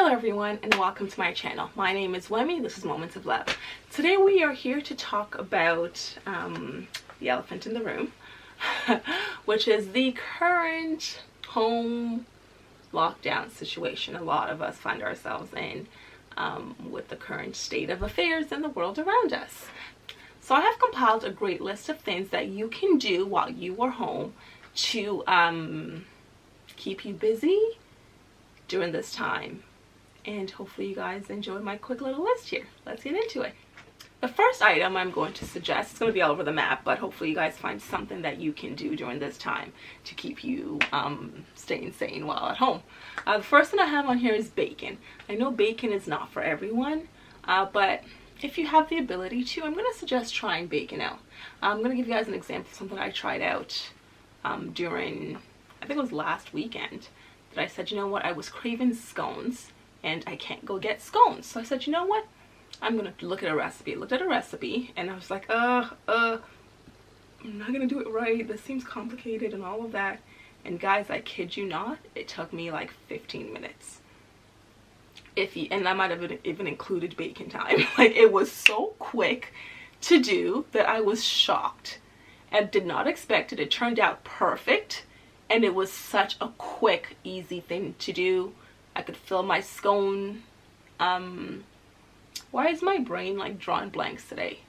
everyone, and welcome to my channel. My name is Wemi. This is Moments of Love. Today we are here to talk about the elephant in the room, which is the current home lockdown situation a lot of us find ourselves in with the current state of affairs in the world around us. So I have compiled a great list of things that you can do while you are home to keep you busy during this time, and hopefully you guys enjoyed my quick little list here. Let's get into it. The first item I'm going to suggest, it's going to be all over the map, but hopefully you guys find something that you can do during this time to keep you staying sane while at home. The first thing I have on here is bacon. I know bacon is not for everyone, but if you have the ability to, I'm going to suggest trying bacon out. I'm going to give you guys an example of something I tried out during, I think it was last weekend, that I said, you know what, I was craving scones and I can't go get scones. So I said, you know what, I'm gonna look at a recipe. I looked at a recipe and I was like, I'm not gonna do it right. This seems complicated and all of that. And guys, I kid you not, it took me like 15 minutes. And that might have even included bacon time. Like, it was so quick to do that I was shocked and did not expect it. It turned out perfect. And it was such a quick, easy thing to do. I could fill my scone. Why is my brain like drawing blanks today?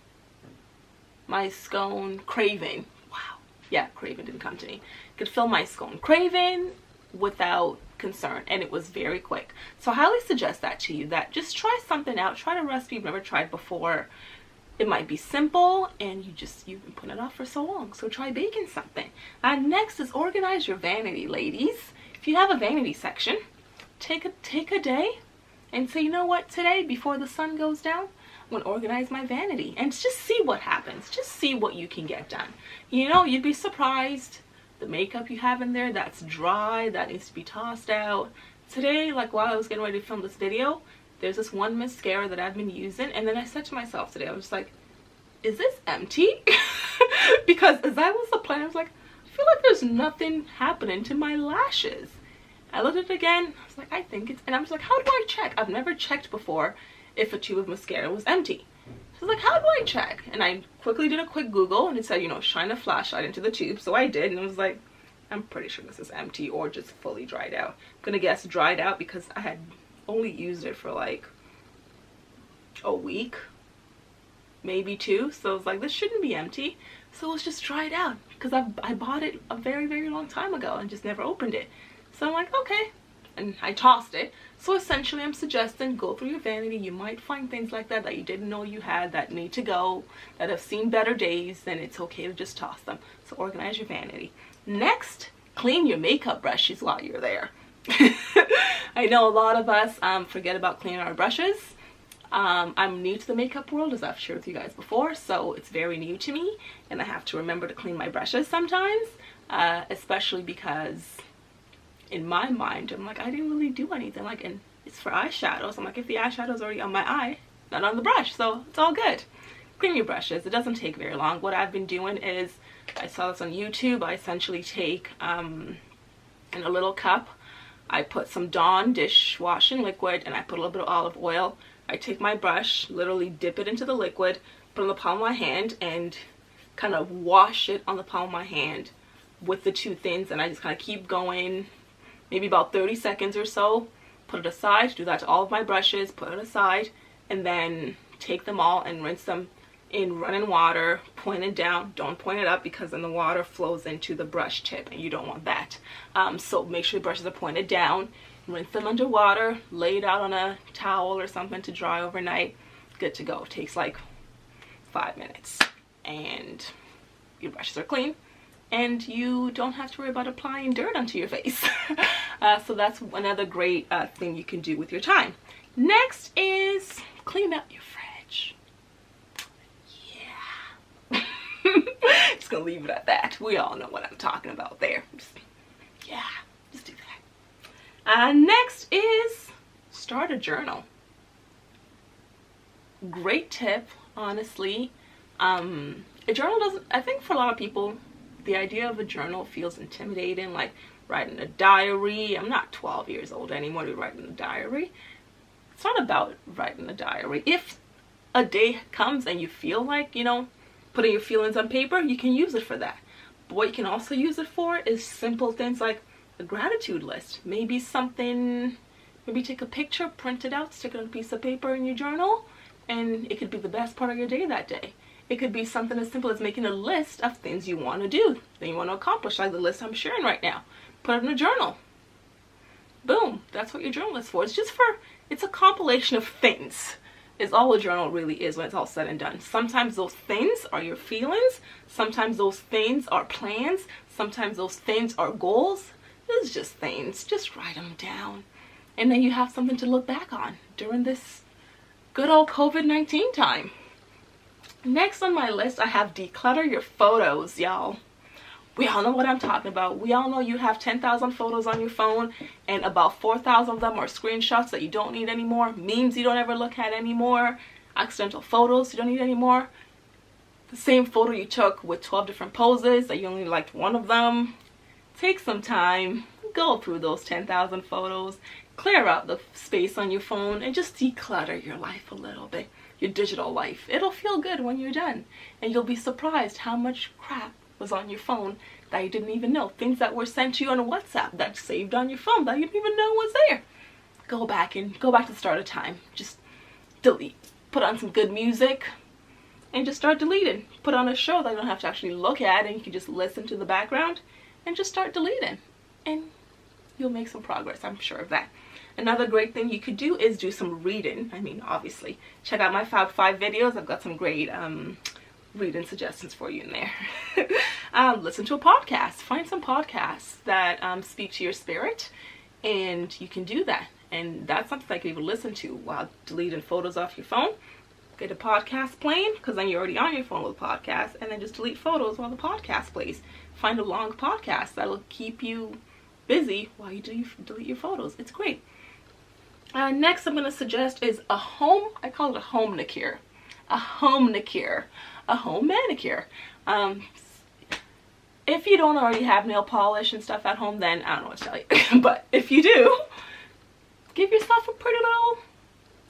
My scone craving. Wow. Yeah, craving didn't come to me. Could fill my scone craving without concern. And it was very quick. So I highly suggest that to you, that just try something out. Try a recipe you've never tried before. It might be simple and you've been putting it off for so long. So try baking something. Next is organize your vanity, ladies. If you have a vanity section, take a day and say, you know what, today before the sun goes down, I'm gonna organize my vanity and just see what happens. Just see what you can get done. You know, you'd be surprised the makeup you have in there that's dry, that needs to be tossed out. Today, like while I was getting ready to film this video, there's this one mascara that I've been using, and then I said to myself today, I was like, is this empty? Because as I was applying, I was like, I feel like there's nothing happening to my lashes. I looked at it again, I was like, I think it's, and I was like, how do I check? I've never checked before if a tube of mascara was empty. So I was like, how do I check? And I quickly did a quick Google, and it said, you know, shine a flashlight into the tube. So I did, and it was like, I'm pretty sure this is empty or just fully dried out. I'm gonna guess dried out because I had only used it for like a week, maybe two. So I was like, this shouldn't be empty. So it was just dried out because I bought it a very, very long time ago and just never opened it. So I'm like, okay, and I tossed it. So essentially I'm suggesting go through your vanity. You might find things like that you didn't know you had, that need to go, that have seen better days. Then it's okay to just toss them. So organize your vanity. Next, clean your makeup brushes while you're there. I know a lot of us forget about cleaning our brushes. I'm new to the makeup world, as I've shared with you guys before, so it's very new to me, and I have to remember to clean my brushes sometimes, especially because in my mind I'm like, I didn't really do anything, like, and it's for eyeshadows. I'm like, if the eyeshadow's already on my eye, not on the brush, so it's all good. Clean your brushes. It doesn't take very long. What I've been doing is, I saw this on YouTube, I essentially take in a little cup, I put some Dawn dishwashing liquid and I put a little bit of olive oil. I take my brush, literally dip it into the liquid, put it on the palm of my hand, and kind of wash it on the palm of my hand with the two things. And I just kind of keep going, maybe about 30 seconds or so. Put it aside, do that to all of my brushes, put it aside, and then take them all and rinse them in running water, point it down. Don't point it up because then the water flows into the brush tip and you don't want that. So make sure the brushes are pointed down, rinse them under water, lay it out on a towel or something to dry overnight. Good to go. It takes like 5 minutes and your brushes are clean and you don't have to worry about applying dirt onto your face. So that's another great thing you can do with your time. Next is clean out your fridge. Just gonna leave it at that. We all know what I'm talking about there. Just do that. Next is start a journal. Great tip, honestly. A journal doesn't, I think for a lot of people, the idea of a journal feels intimidating, like writing a diary. I'm not 12 years old anymore to write in a diary. It's not about writing a diary. If a day comes and you feel like, you know, putting your feelings on paper, you can use it for that. But what you can also use it for is simple things like a gratitude list. Maybe something, maybe take a picture, print it out, stick it on a piece of paper in your journal, and it could be the best part of your day that day. It could be something as simple as making a list of things you want to do, that you want to accomplish, like the list I'm sharing right now. Put it in a journal. Boom, that's what your journal is for. It's just for, it's a compilation of things, is all a journal really is when it's all said and done. Sometimes those things are your feelings, sometimes those things are plans, sometimes those things are goals. It's just things, just write them down. And then you have something to look back on during this good old COVID-19 time. Next on my list, I have declutter your photos, y'all. We all know what I'm talking about. We all know you have 10,000 photos on your phone and about 4,000 of them are screenshots that you don't need anymore, memes you don't ever look at anymore, accidental photos you don't need anymore, the same photo you took with 12 different poses that you only liked one of them. Take some time, go through those 10,000 photos, clear out the space on your phone, and just declutter your life a little bit, your digital life. It'll feel good when you're done, and you'll be surprised how much crap was on your phone that you didn't even know. Things that were sent to you on WhatsApp that saved on your phone that you didn't even know was there. Go back to the start of time. Just delete. Put on some good music and just start deleting. Put on a show that you don't have to actually look at and you can just listen to the background and just start deleting. And you'll make some progress, I'm sure of that. Another great thing you could do is do some reading. I mean, obviously, check out my Fab 5 videos. I've got some great reading suggestions for you in there. Listen to a podcast. Find some podcasts that speak to your spirit, and you can do that. And that's something that you can listen to while deleting photos off your phone. Get a podcast playing, because then you're already on your phone with a podcast, and then just delete photos while the podcast plays. Find a long podcast that'll keep you busy while you delete your photos. It's great. Next I'm going to suggest is a home, I call it a home manicure. A home manicure. A home manicure. If you don't already have nail polish and stuff at home, then I don't know what to tell you. But if you do, give yourself a pretty little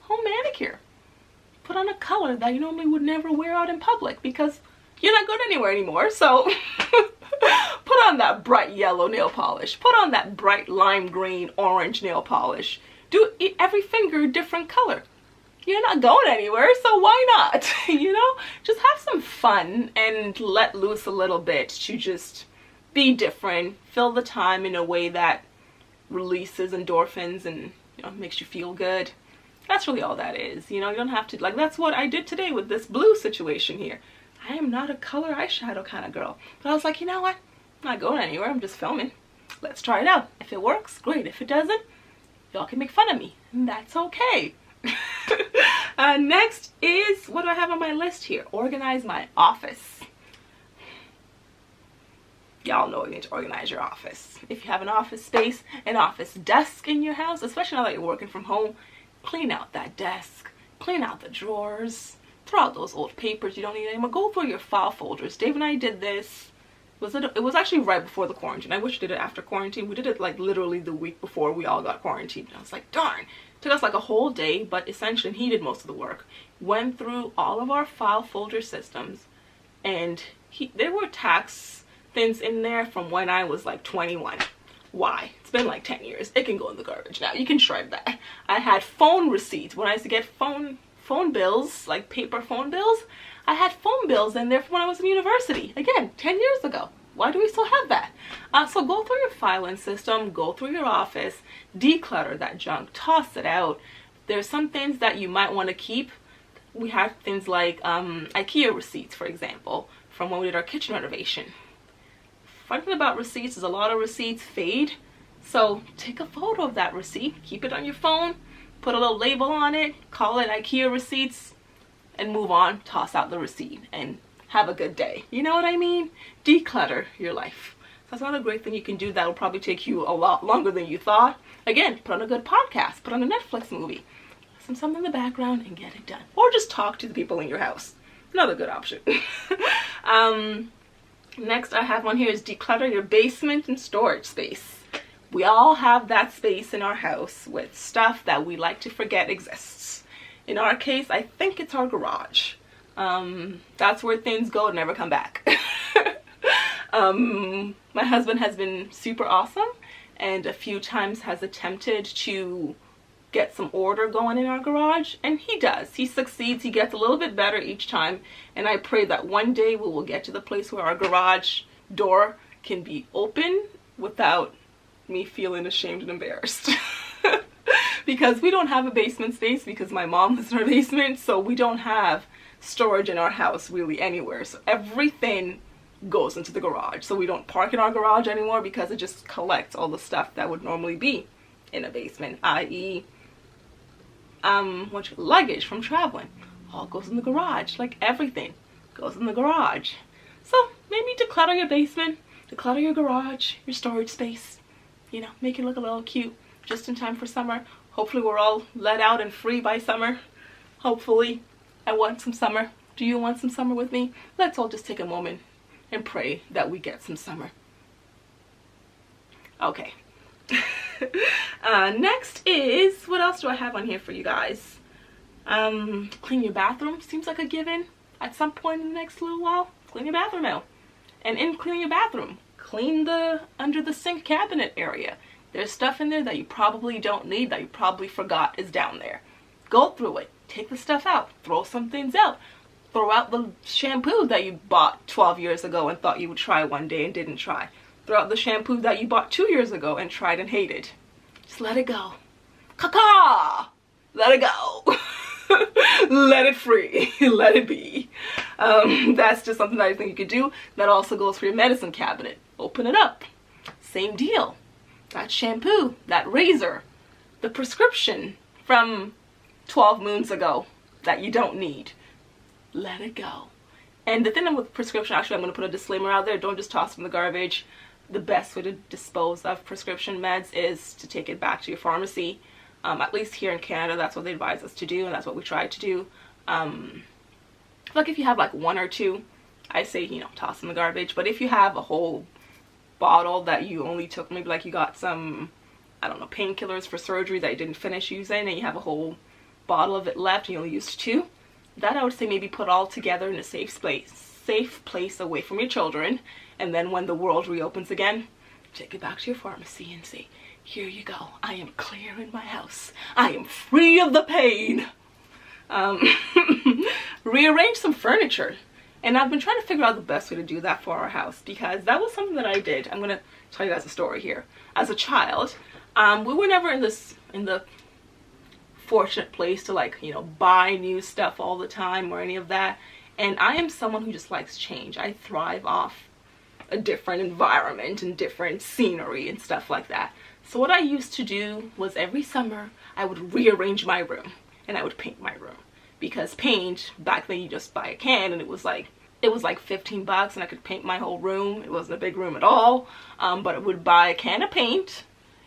home manicure. Put on a color that you normally would never wear out in public because you're not going anywhere anymore. So put on that bright yellow nail polish. Put on that bright lime green orange nail polish. Do every finger a different color. You're not going anywhere, so why not? You know, just have some fun and let loose a little bit to just be different. Fill the time in a way that releases endorphins and, you know, makes you feel good. That's really all that is. You know, you don't have to, like, that's what I did today with this blue situation here. I am not a color eyeshadow kind of girl. But I was like, you know what? I'm not going anywhere. I'm just filming. Let's try it out. If it works, great. If it doesn't, y'all can make fun of me. And that's okay. Next is, what do I have on my list here? Organize my office. Y'all know you need to organize your office. If you have an office space, an office desk in your house, especially now that you're working from home, clean out that desk, clean out the drawers, throw out those old papers you don't need anymore. Go through your file folders. Dave and I did this. It was actually right before the quarantine. I wish we did it after quarantine. We did it like literally the week before we all got quarantined. I was like, darn. Took us like a whole day, but essentially he did most of the work. Went through all of our file folder systems, and there were tax things in there from when I was like 21. Why? It's been like 10 years. It can go in the garbage now. You can shred that. I had phone receipts. When I used to get phone bills, like paper phone bills, I had phone bills in there from when I was in university. Again, 10 years ago. Why do we still have that? So go through your filing system, go through your office, declutter that junk, toss it out. There's some things that you might want to keep. We have things like IKEA receipts, for example, from when we did our kitchen renovation. Fun thing about receipts is a lot of receipts fade. So take a photo of that receipt, keep it on your phone, put a little label on it, call it IKEA receipts, and move on, toss out the receipt, and have a good day. You know what I mean? Declutter your life. So that's another great thing you can do that will probably take you a lot longer than you thought. Again, put on a good podcast, put on a Netflix movie, something in the background, and get it done. Or just talk to the people in your house. Another good option. Next I have one here is declutter your basement and storage space. We all have that space in our house with stuff that we like to forget exists. In our case, I think it's our garage. That's where things go and never come back. My husband has been super awesome and a few times has attempted to get some order going in our garage, and he does. He succeeds. He gets a little bit better each time, and I pray that one day we will get to the place where our garage door can be open without me feeling ashamed and embarrassed. Because we don't have a basement space because my mom lives in our basement, so we don't have storage in our house really anywhere. So everything goes into the garage. So we don't park in our garage anymore because it just collects all the stuff that would normally be in a basement, i.e. luggage from traveling. All goes in the garage. Like everything goes in the garage. So maybe declutter your basement, declutter your garage, your storage space. You know, make it look a little cute just in time for summer. Hopefully we're all let out and free by summer. Hopefully. I want some summer. Do you want some summer with me? Let's all just take a moment and pray that we get some summer. Okay. Next is, what else do I have on here for you guys? Clean your bathroom. Seems like a given at some point in the next little while. Clean your bathroom out. And in cleaning your bathroom, clean the under the sink cabinet area. There's stuff in there that you probably don't need, that you probably forgot is down there. Go through it. Take the stuff out. Throw some things out. Throw out the shampoo that you bought 12 years ago and thought you would try one day and didn't try. Throw out the shampoo that you bought 2 years ago and tried and hated. Just let it go. Caca! Let it go. Let it free. Let it be. That's just something that I think you could do. That also goes for your medicine cabinet. Open it up. Same deal. That shampoo, that razor, the prescription from 12 moons ago that you don't need. Let it go. And the thing with prescription, actually, I'm going to put a disclaimer out there. Don't just toss it in the garbage. The best way to dispose of prescription meds is to take it back to your pharmacy. At least here in Canada, that's what they advise us to do, and that's what we try to do. Like if you have like one or two, I say, you know, toss in the garbage. But if you have a whole bottle that you only took, maybe like you got some, I don't know, painkillers for surgery that you didn't finish using, and you have a whole bottle of it left and you only used 2, that I would say maybe put all together in a safe place away from your children, and then when the world reopens again, take it back to your pharmacy and say, here you go, I am clear in my house, I am free of the pain. Rearrange some furniture. And I've been trying to figure out the best way to do that for our house, because that was something that I did. I'm gonna tell you guys a story here. As a child, we were never in the fortunate place to, like, you know, buy new stuff all the time or any of that. And I am someone who just likes change. I thrive off a different environment and different scenery and stuff like that. So what I used to do was every summer I would rearrange my room and I would paint my room. Because paint, back then you just buy a can and it was like 15 bucks and I could paint my whole room. It wasn't a big room at all, but I would buy a can of paint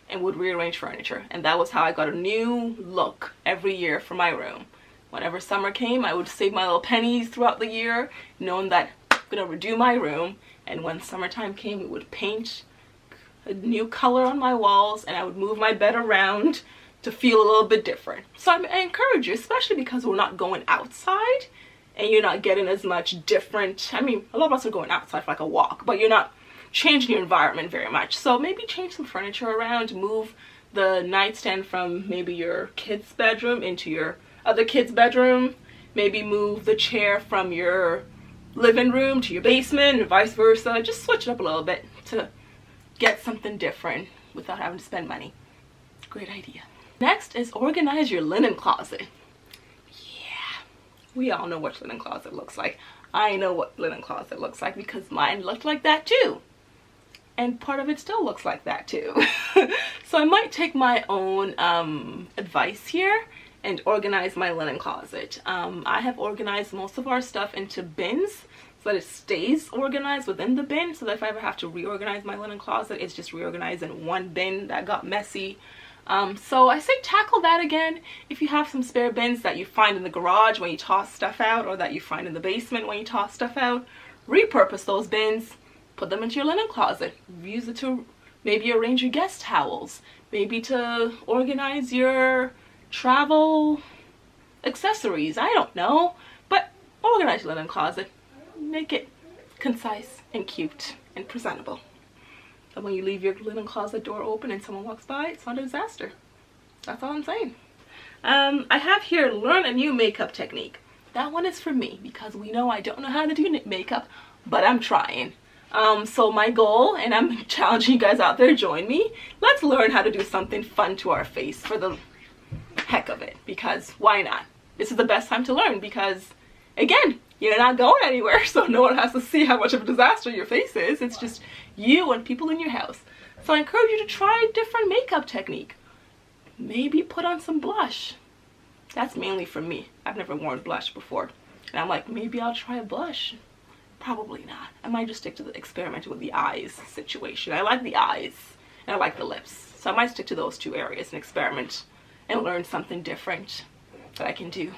and would rearrange furniture. And that was how I got a new look every year for my room. Whenever summer came, I would save my little pennies throughout the year, knowing that I'm gonna redo my room. And when summertime came, we would paint a new color on my walls and I would move my bed around to feel a little bit different. So I encourage you, especially because we're not going outside and you're not getting as much different. I mean, a lot of us are going outside for like a walk, but you're not changing your environment very much. So maybe change some furniture around, move the nightstand from maybe your kid's bedroom into your other kid's bedroom, maybe move the chair from your living room to your basement and vice versa. Just switch it up a little bit to get something different without having to spend money. Great idea. Next is organize your linen closet. Yeah, we all know what linen closet looks like. I know what linen closet looks like because mine looked like that too. And part of it still looks like that too. So I might take my own advice here and organize my linen closet. I have organized most of our stuff into bins so that it stays organized within the bin, so that if I ever have to reorganize my linen closet, it's just reorganized in one bin that got messy. So I say tackle that again. If you have some spare bins that you find in the garage when you toss stuff out, or that you find in the basement when you toss stuff out, repurpose those bins, put them into your linen closet. Use it to maybe arrange your guest towels, maybe to organize your travel accessories. I don't know, but organize your linen closet. Make it concise and cute and presentable. And when you leave your linen closet door open and someone walks by, it's not a disaster. That's all I'm saying. I have here, learn a new makeup technique. That one is for me because we know I don't know how to do makeup, but I'm trying. So my goal, and I'm challenging you guys out there, join me. Let's learn how to do something fun to our face for the heck of it, because why not? This is the best time to learn because, again, you're not going anywhere, so no one has to see how much of a disaster your face is. It's just you and people in your house. So I encourage you to try a different makeup technique. Maybe put on some blush. That's mainly for me. I've never worn blush before. And I'm like, maybe I'll try a blush. Probably not. I might just stick to the experiment with the eyes situation. I like the eyes and I like the lips. So I might stick to those two areas and experiment and learn something different that I can do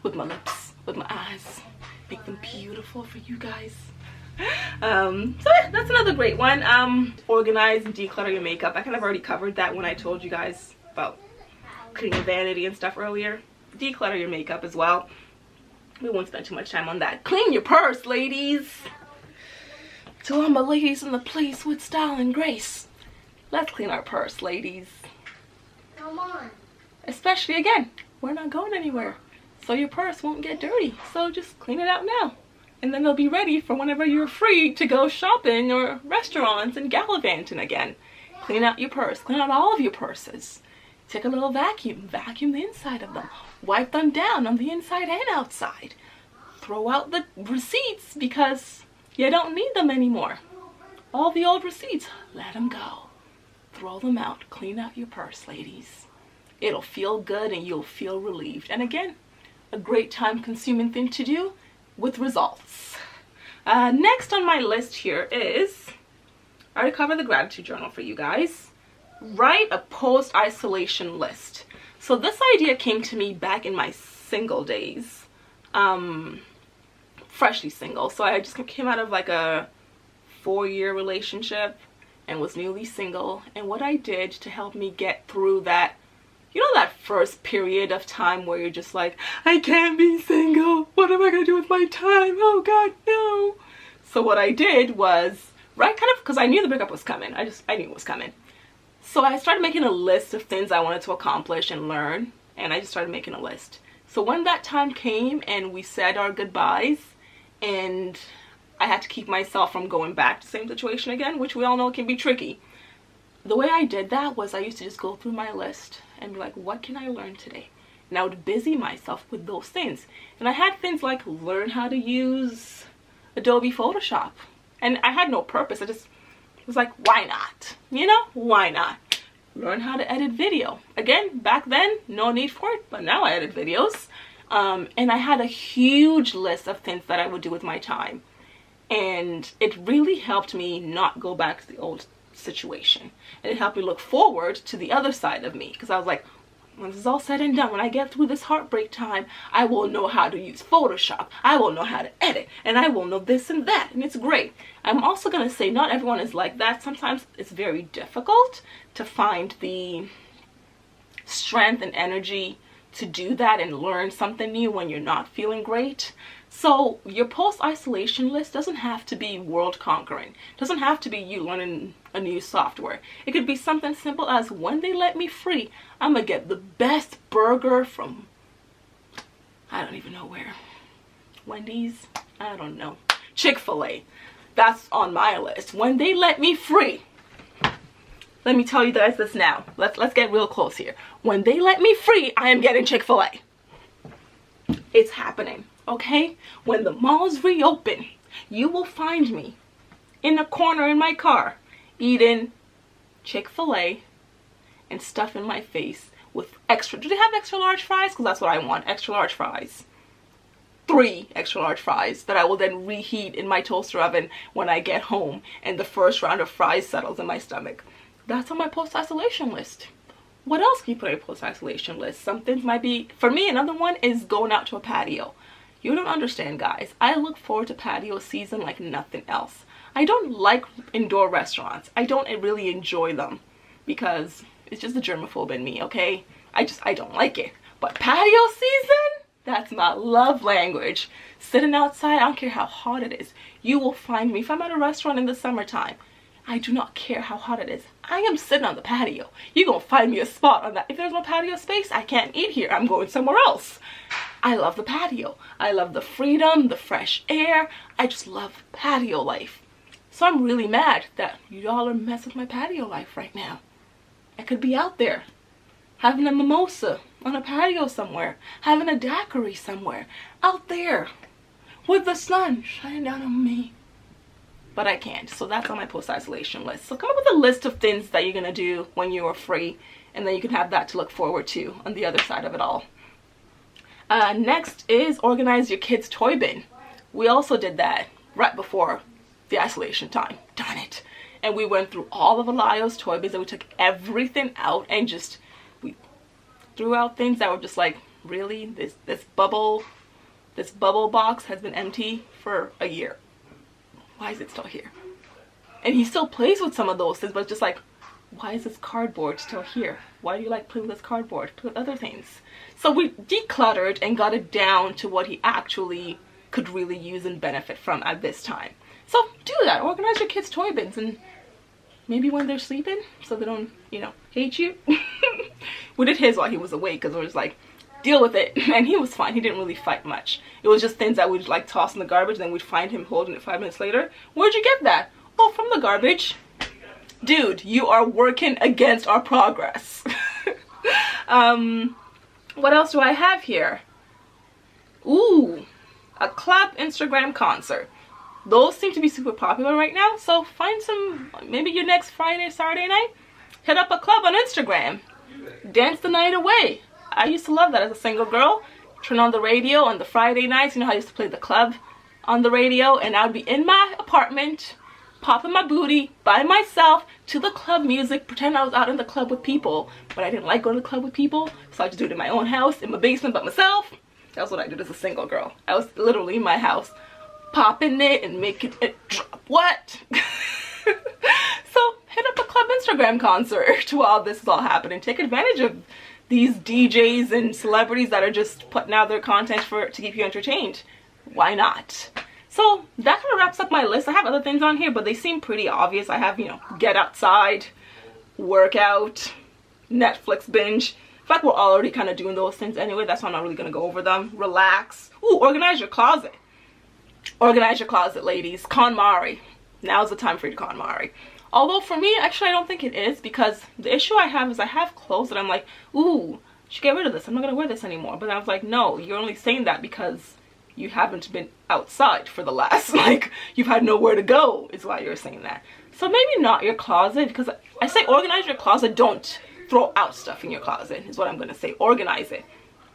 with my lips, with my eyes. Make them beautiful for you guys. So yeah, that's another great one. Organize and declutter your makeup. I kind of already covered that when I told you guys about cleaning Vanity and stuff earlier. Declutter your makeup as well. We won't spend too much time on that. Clean your purse, ladies. To all my ladies in the place with style and grace. Let's clean our purse, ladies. Come on. Especially, again, we're not going anywhere. So your purse won't get dirty. So just clean it out now. And then they'll be ready for whenever you're free to go shopping or restaurants and gallivanting again. Clean out your purse. Clean out all of your purses. Take a little vacuum. Vacuum the inside of them. Wipe them down on the inside and outside. Throw out the receipts because you don't need them anymore. All the old receipts, let them go. Throw them out. Clean out your purse, ladies. It'll feel good and you'll feel relieved. And again, a great time-consuming thing to do with results. Next on my list here is, I already covered the gratitude journal for you guys. Write a post-isolation list. So this idea came to me back in my single days, freshly single. So I just came out of like a 4-year relationship and was newly single. And what I did to help me get through that, you know, that first period of time where you're just like, I can't be single. What am I going to do with my time? Oh God, no. So what I did was, right, kind of, because I knew the breakup was coming. I knew it was coming. So I started making a list of things I wanted to accomplish and learn, and I just started making a list. So when that time came and we said our goodbyes, and I had to keep myself from going back to the same situation again, which we all know can be tricky. The way I did that was I used to just go through my list and be like, what can I learn today? And I would busy myself with those things. And I had things like learn how to use Adobe Photoshop. And I had no purpose. I just was like, why not? You know, why not? Learn how to edit video. Again, back then, no need for it, but now I edit videos. And I had a huge list of things that I would do with my time. And it really helped me not go back to the old situation. And it helped me look forward to the other side of me. Because I was like, when this is all said and done, when I get through this heartbreak time, I will know how to use Photoshop. I will know how to edit. And I will know this and that. And it's great. I'm also going to say not everyone is like that. Sometimes it's very difficult to find the strength and energy to do that and learn something new when you're not feeling great. So your post-isolation list doesn't have to be world conquering. It doesn't have to be you learning a new software. It could be something simple as, when they let me free, I'm gonna get the best burger from, I don't even know where. Wendy's? I don't know. Chick-fil-A. That's on my list. When they let me free. Let me tell you guys this now. Let's get real close here. When they let me free, I am getting Chick-fil-A. It's happening. Okay, when the malls reopen, you will find me in a corner in my car eating Chick-fil-A and stuff in my face with extra. Do they have extra large fries? Because that's what I want, extra large fries. 3 extra large fries that I will then reheat in my toaster oven when I get home and the first round of fries settles in my stomach. That's on my post-isolation list. What else can you put on your post-isolation list? Some things might be, for me, another one is going out to a patio. You don't understand, guys. I look forward to patio season like nothing else. I don't like indoor restaurants. I don't really enjoy them because it's just the germaphobe in me, okay? I don't like it. But patio season, that's my love language. Sitting outside, I don't care how hot it is. You will find me, if I'm at a restaurant in the summertime, I do not care how hot it is. I am sitting on the patio. You're gonna find me a spot on that. If there's no patio space, I can't eat here. I'm going somewhere else. I love the patio. I love the freedom, the fresh air. I just love patio life. So I'm really mad that y'all are messing with my patio life right now. I could be out there having a mimosa on a patio somewhere, having a daiquiri somewhere, out there with the sun shining down on me. But I can't, so that's on my post-isolation list. So come up with a list of things that you're gonna do when you are free, and then you can have that to look forward to on the other side of it all. Next is organize your kids' toy bin. We also did that right before the isolation time. Darn it. And we went through all of Elia's toy bins and we took everything out and just we threw out things that were just like, really? This bubble box has been empty for a year. Why is it still here? And he still plays with some of those things, but it's just like, why is this cardboard still here? Why do you like playing with this cardboard? Play with other things. So we decluttered and got it down to what he actually could really use and benefit from at this time. So do that. Organize your kids' toy bins, and maybe when they're sleeping, so they don't, hate you. We did his while he was awake, because we was like, deal with it. And he was fine. He didn't really fight much. It was just things that we'd like toss in the garbage, and then we'd find him holding it 5 minutes later. Where'd you get that? Oh, from the garbage. Dude, you are working against our progress. What else do I have here? Ooh, a club Instagram concert. Those seem to be super popular right now, so find some, maybe your next Friday, Saturday night, hit up a club on Instagram. Dance the night away. I used to love that as a single girl. Turn on the radio on the Friday nights. You know how I used to play the club on the radio, and I would be in my apartment, popping my booty by myself to the club music, pretend I was out in the club with people, but I didn't like going to the club with people, so I just do it in my own house, in my basement by myself. That's what I did as a single girl. I was literally in my house, popping it and making it drop. What? So hit up a club Instagram concert while this is all happening. Take advantage of these DJs and celebrities that are just putting out their content to keep you entertained. Why not? So that kind of wraps up my list. I have other things on here, but they seem pretty obvious. I have, get outside, workout, Netflix binge. In fact, we're already kind of doing those things anyway. That's why I'm not really going to go over them. Relax. Ooh, organize your closet. Organize your closet, ladies. KonMari. Now's the time for you to KonMari. Although for me, actually, I don't think it is, because the issue I have is I have clothes that I'm like, ooh, I should get rid of this. I'm not going to wear this anymore. But I was like, no, you're only saying that because you haven't been outside for the last, you've had nowhere to go is why you're saying that. So maybe not your closet, because I say organize your closet, don't throw out stuff in your closet is what I'm going to say. Organize it.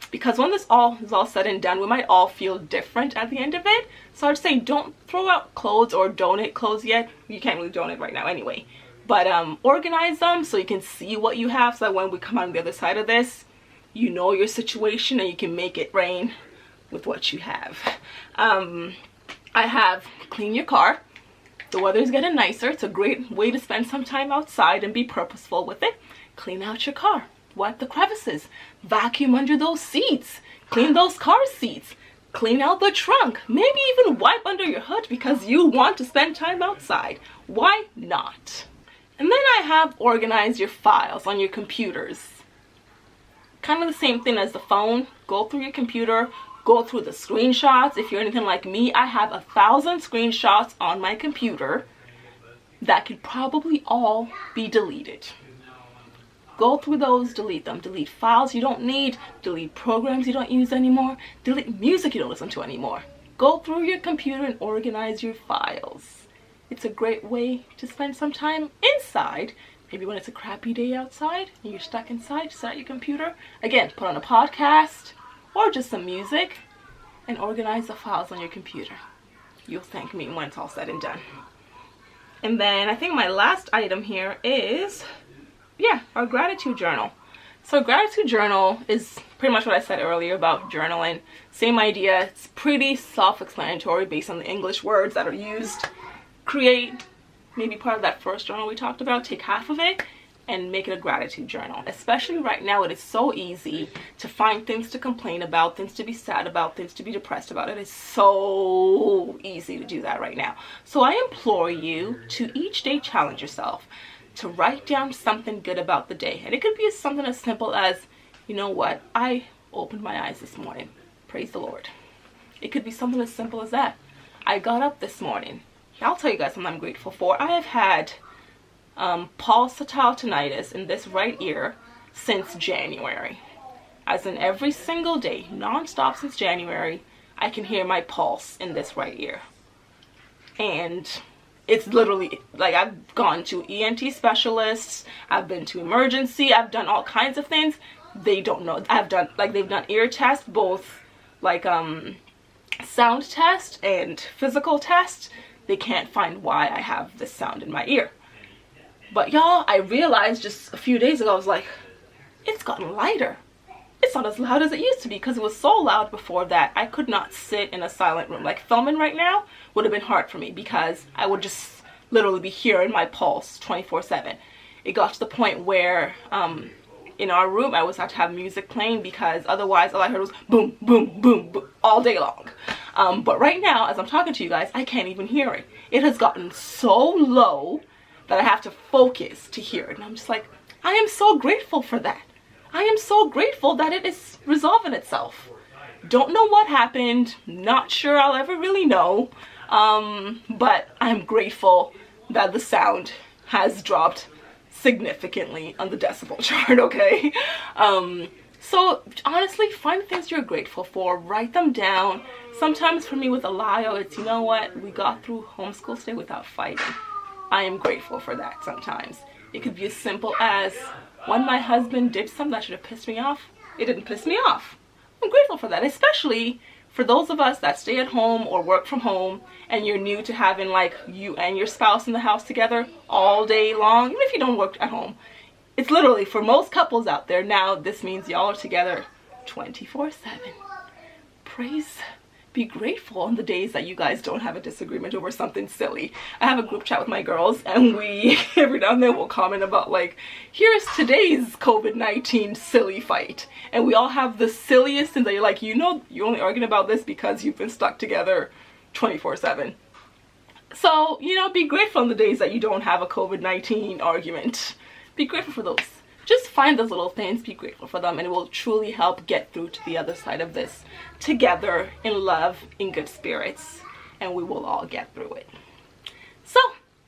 Because when this all is all said and done, we might all feel different at the end of it. So I'd say don't throw out clothes or donate clothes yet. You can't really donate right now anyway. But organize them so you can see what you have, so that when we come out on the other side of this, you know your situation and you can make it rain with what you have. I have clean your car. The weather is getting nicer. It's a great way to spend some time outside and be purposeful with it. Clean out your car. Wipe the crevices. Vacuum under those seats. Clean those car seats. Clean out the trunk. Maybe even wipe under your hood because you want to spend time outside. Why not? And then I have organize your files on your computers. Kind of the same thing as the phone. Go through your computer. Go through the screenshots. If you're anything like me, I have 1,000 screenshots on my computer that could probably all be deleted. Go through those, delete them. Delete files you don't need, delete programs you don't use anymore, delete music you don't listen to anymore. Go through your computer and organize your files. It's a great way to spend some time inside. Maybe when it's a crappy day outside and you're stuck inside, just sit at your computer. Again, put on a podcast or just some music and organize the files on your computer. You'll thank me when it's all said and done. And then I think my last item here is, our gratitude journal. So gratitude journal is pretty much what I said earlier about journaling. Same idea. It's pretty self-explanatory based on the English words that are used. create maybe part of that first journal we talked about, take half of it and make it a gratitude journal. Especially right now, it is so easy to find things to complain about, things to be sad about, things to be depressed about. It is so easy to do that right now. So I implore you to each day challenge yourself to write down something good about the day. And it could be something as simple as, you know what, I opened my eyes this morning. Praise the Lord. It could be something as simple as that. I got up this morning. I'll tell you guys something I'm grateful for. I have had pulsatile tinnitus in this right ear since January. As in every single day, non-stop since January, I can hear my pulse in this right ear. And it's literally like I've gone to ENT specialists, I've been to emergency, I've done all kinds of things. They don't know. I've done, like, they've done ear tests, both like sound test and physical test. They can't find why I have this sound in my ear. But y'all, I realized just a few days ago, I was like, it's gotten lighter. It's not as loud as it used to be, because it was so loud before that I could not sit in a silent room. Like filming right now would have been hard for me because I would just literally be hearing my pulse 24/7. It got to the point where in our room I was had to have music playing, because otherwise all I heard was boom, boom, boom, boom all day long. But right now, as I'm talking to you guys, I can't even hear it. It has gotten so low that I have to focus to hear it. And I'm just like, I am so grateful for that. I am so grateful that it is resolving itself. Don't know what happened. Not sure I'll ever really know. But I'm grateful that the sound has dropped significantly on the decibel chart, okay? So honestly, find things you're grateful for, write them down. Sometimes for me with Elias, it's, you know what, we got through homeschool today without fighting. I am grateful for that sometimes. It could be as simple as when my husband did something that should have pissed me off, it didn't piss me off. I'm grateful for that, especially for those of us that stay at home or work from home and you're new to having like you and your spouse in the house together all day long, even if you don't work at home. It's literally, for most couples out there now, this means y'all are together 24/7. Praise, be grateful on the days that you guys don't have a disagreement over something silly. I have a group chat with my girls, and we every now and then will comment about like, here's today's COVID-19 silly fight. And we all have the silliest things that you're like, you know, you're only arguing about this because you've been stuck together 24/7. So, you know, be grateful on the days that you don't have a COVID-19 argument. Be grateful for those. Just find those little things, be grateful for them, and it will truly help get through to the other side of this together, in love, in good spirits, and we will all get through it. So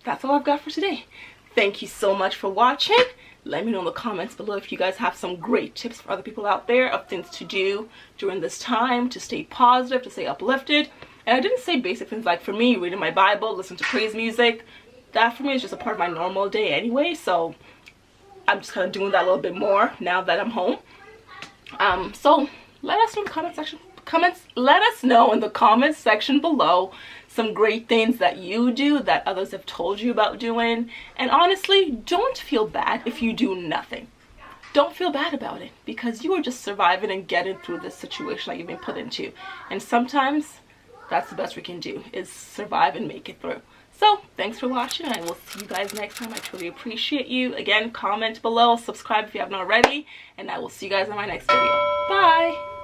that's all I've got for today. Thank you so much for watching. Let me know in the comments below if you guys have some great tips for other people out there of things to do during this time to stay positive, to stay uplifted. And I didn't say basic things like, for me, reading my Bible, listening to praise music. That for me is just a part of my normal day anyway, so I'm just kind of doing that a little bit more now that I'm home. So let us know in the let us know in the comments section below some great things that you do that others have told you about doing. And honestly, don't feel bad if you do nothing. Don't feel bad about it, because you are just surviving and getting through this situation that you've been put into. And sometimes that's the best we can do, is survive and make it through. So thanks for watching, and I will see you guys next time. I truly appreciate you. Again, comment below, subscribe if you haven't already, and I will see you guys in my next video. Bye.